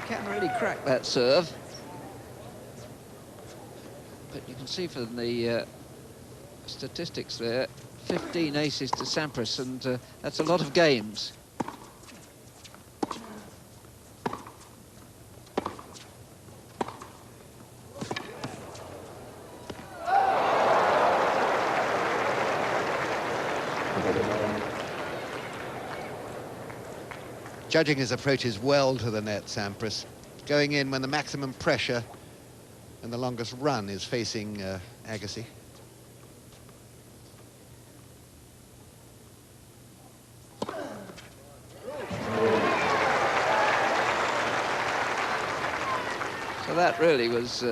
can really crack that serve. But you can see from the statistics there, 15 aces to Sampras, and that's a lot of games. Judging his approaches well to the net, Sampras. Going in when the maximum pressure and the longest run is facing Agassi. So that really was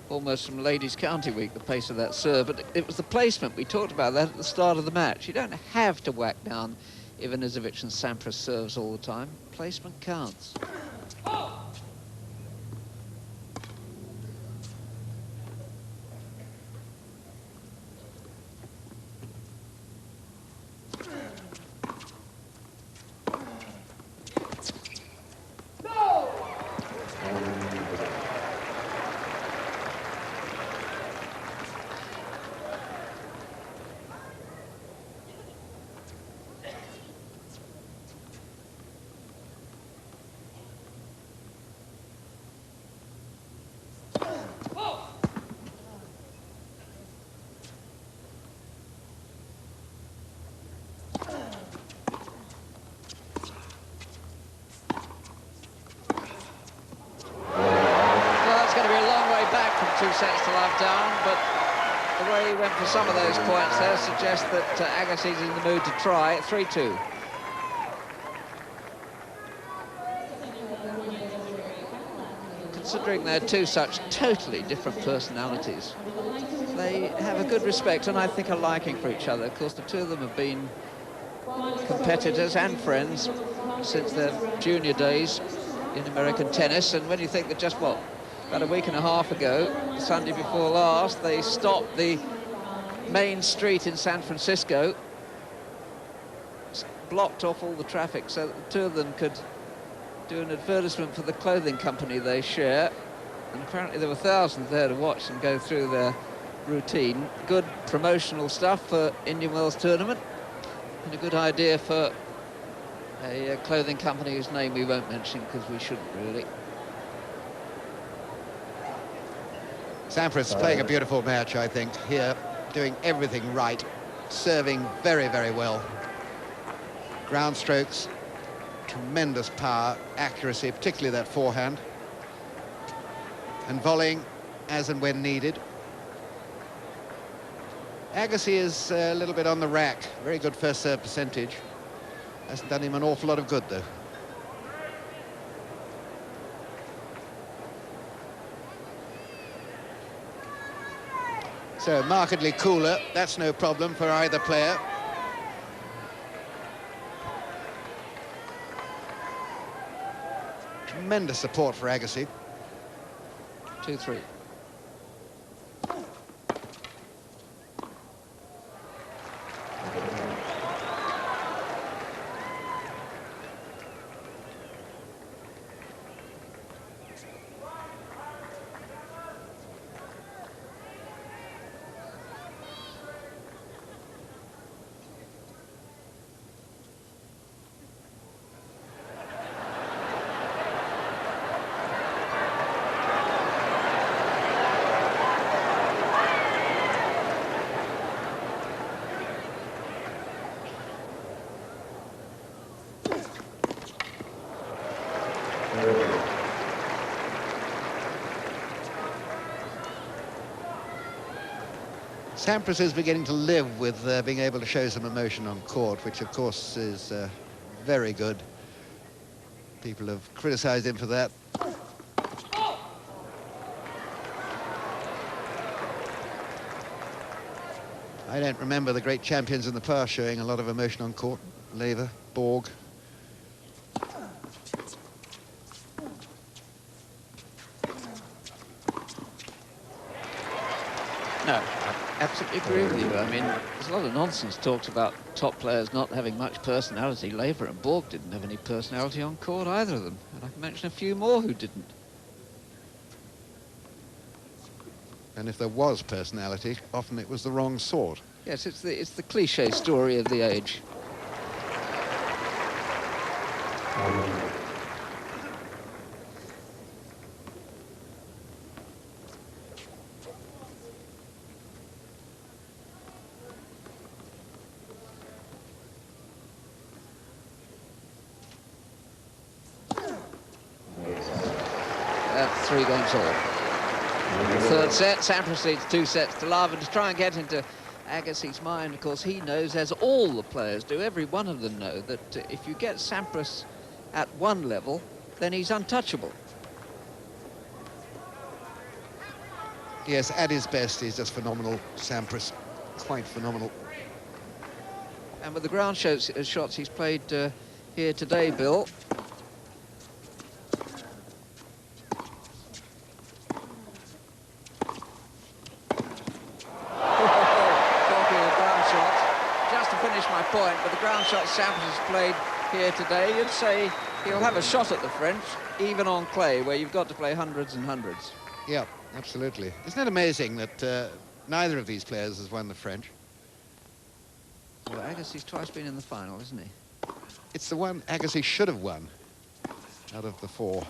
almost from Ladies County Week, the pace of that serve. But it was the placement. We talked about that at the start of the match. You don't have to whack down Ivanisevic and Sampras serves all the time. Placement counts. Two sets to love down, but the way he went for some of those points there suggests that Agassi's in the mood to try. 3-2. Considering they're two such totally different personalities, they have a good respect and I think a liking for each other. Of course, the two of them have been competitors and friends since their junior days in American tennis, and when you think that just about a week and a half ago, Sunday before last, they stopped the main street in San Francisco, blocked off all the traffic so that the two of them could do an advertisement for the clothing company they share. And apparently there were thousands there to watch them go through their routine. Good promotional stuff for Indian Wells tournament, and a good idea for a clothing company whose name we won't mention because we shouldn't really. Sampras playing a beautiful match, I think, here, doing everything right, serving very, very well. Ground strokes, tremendous power, accuracy, particularly that forehand, and volleying as and when needed. Agassi is a little bit on the rack, very good first serve percentage. Hasn't done him an awful lot of good, though. So markedly cooler, that's no problem for either player. Tremendous support for Agassi. 2-3. Sampras is beginning to live with being able to show some emotion on court, which of course is very good. People have criticised him for that. I don't remember the great champions in the past showing a lot of emotion on court. Lever, Borg. No. Absolutely agree with you. I mean, there's a lot of nonsense talked about top players not having much personality. Laver and Borg didn't have any personality on court, either of them. And I can mention a few more who didn't. And if there was personality, often it was the wrong sort. Yes, it's the cliche story of the age. That's 3 games all. Third set, Sampras leads 2 sets to love, and to try and get into Agassi's mind, of course, he knows, as all the players do, every one of them know, that if you get Sampras at one level, then he's untouchable. Yes, at his best, he's just phenomenal, Sampras. Quite phenomenal. And with the ground shots he's played here today, Bill, my point, but the ground shot Sampras has played here today, you'd say he'll have a shot at the French, even on clay, where you've got to play hundreds and hundreds. Yeah, absolutely. Isn't it amazing that neither of these players has won the French? Well, Agassi's twice been in the final, isn't he? It's the one Agassi should have won out of the 4.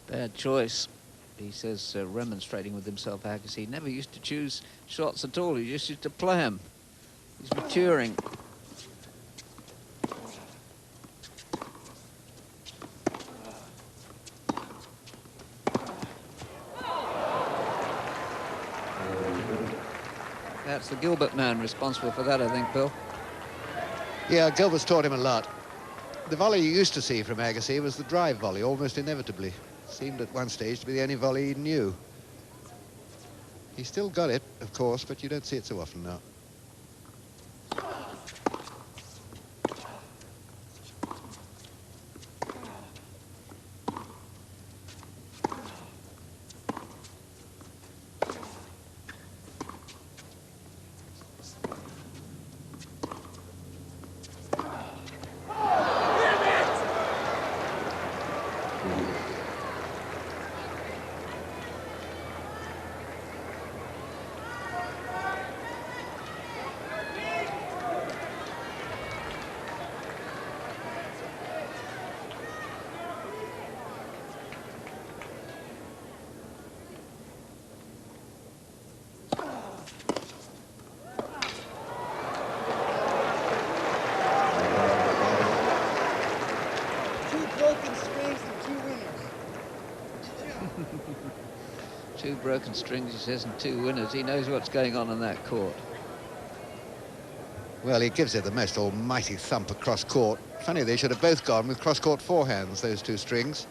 Bad choice, he says, remonstrating with himself, Agassi. He never used to choose shots at all, he just used to play them. He's maturing. That's the Gilbert man responsible for that, I think, Bill. Yeah, Gilbert's taught him a lot. The volley you used to see from Agassi was the drive volley, almost inevitably. Seemed at one stage to be the only volley he knew. He still got it, of course, but you don't see it so often now. Two broken strings, he says, and 2 winners. He knows what's going on that court. Well, he gives it the most almighty thump across court. Funny, they should have both gone with cross-court forehands, those 2 strings.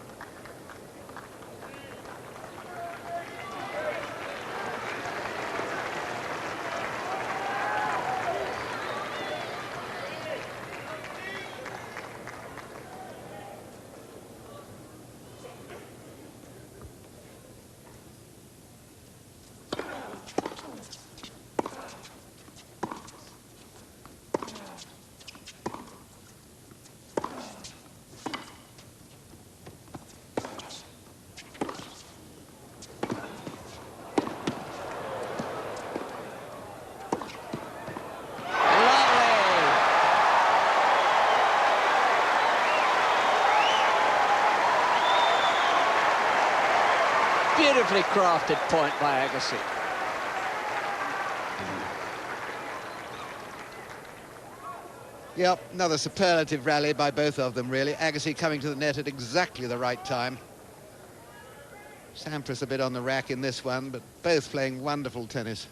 beautifully crafted point by Agassi. Yep, another superlative rally by both of them, really. Agassi coming to the net at exactly the right time. Sampras a bit on the rack in this one, but both playing wonderful tennis.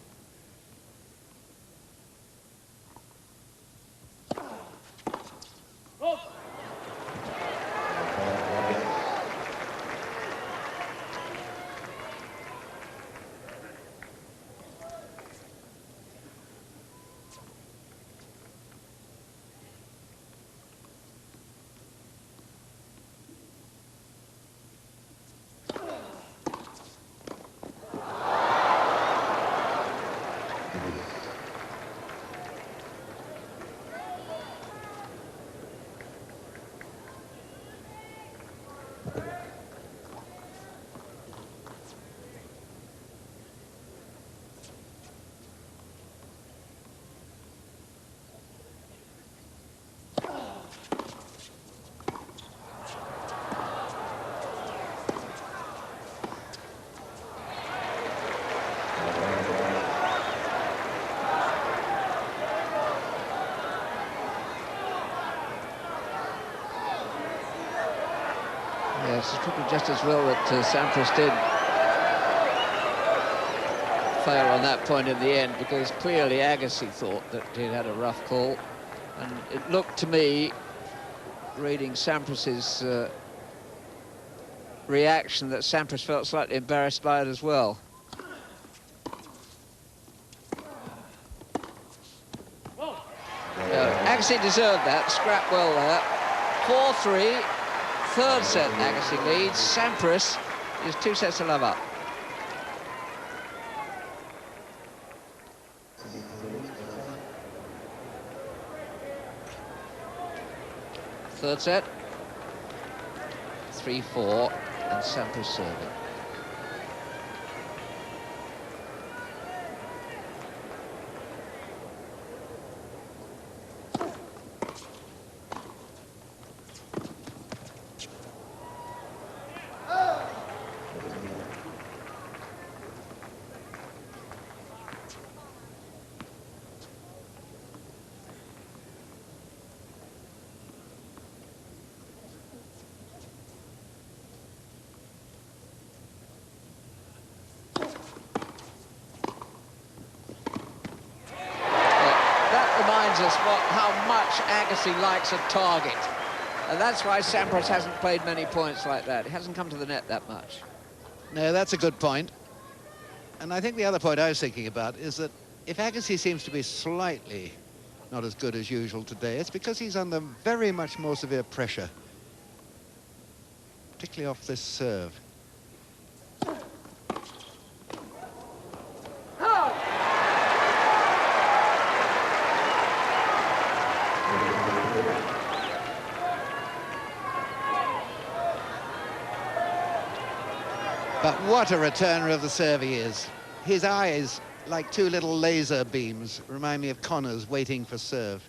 Yes, it's probably just as well that Sampras did fail on that point in the end, because clearly Agassi thought that he'd had a rough call, and it looked to me, reading Sampras's reaction, that Sampras felt slightly embarrassed by it as well. Agassi deserved that, scrapped well there. 4-3, third set Agassi leads. Sampras is 2 sets to love up. Third set, 3-4, and Sampras serving. Us how much Agassi likes a target, and that's why Sampras hasn't played many points like that. He hasn't come to the net that much. No, that's a good point. And I think the other point I was thinking about is that if Agassi seems to be slightly not as good as usual today, it's because he's under very much more severe pressure, particularly off this serve. But what a returner of the serve he is. His eyes, like two little laser beams, remind me of Connor's waiting for serve.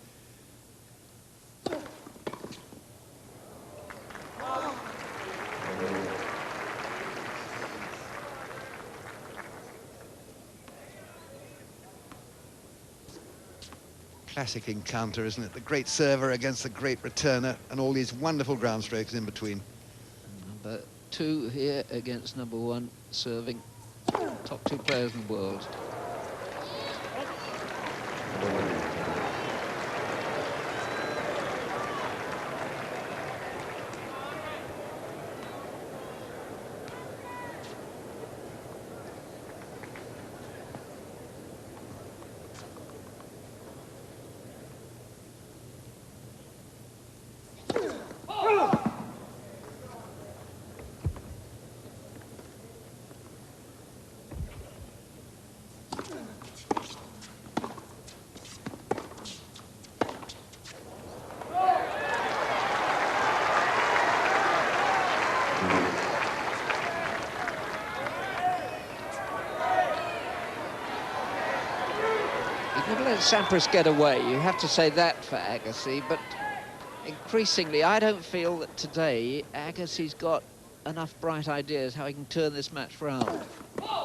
Classic encounter, isn't it? The great server against the great returner, and all these wonderful ground strokes in between. Number 2 here against number 1 serving. Top 2 players in the world. Never let Sampras get away. You have to say that for Agassi, but increasingly I don't feel that today Agassi's got enough bright ideas how he can turn this match round.